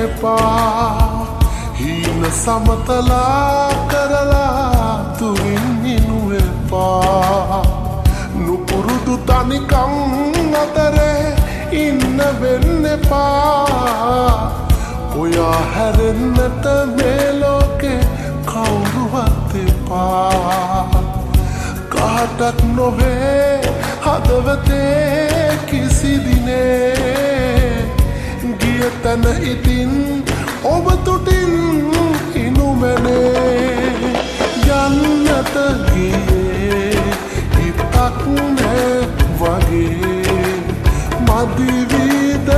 එපා හීන සමතලා කරලා තුරින් ඉනු එපා නුපුරුදු තනිකම් අතරේ ඉන්න වෙන්න එපා ඔයා හැරෙන්නට මේ ලෝකේ කවුරුවත් එපා කාටත් නොවේ හදවතේ කිසි දිනේ ගිය තැන ඉතින් ඔබ තුටින් ඉනුමනේ යන්නට ගියේ හිතක් නෑ වගේ මදිවිද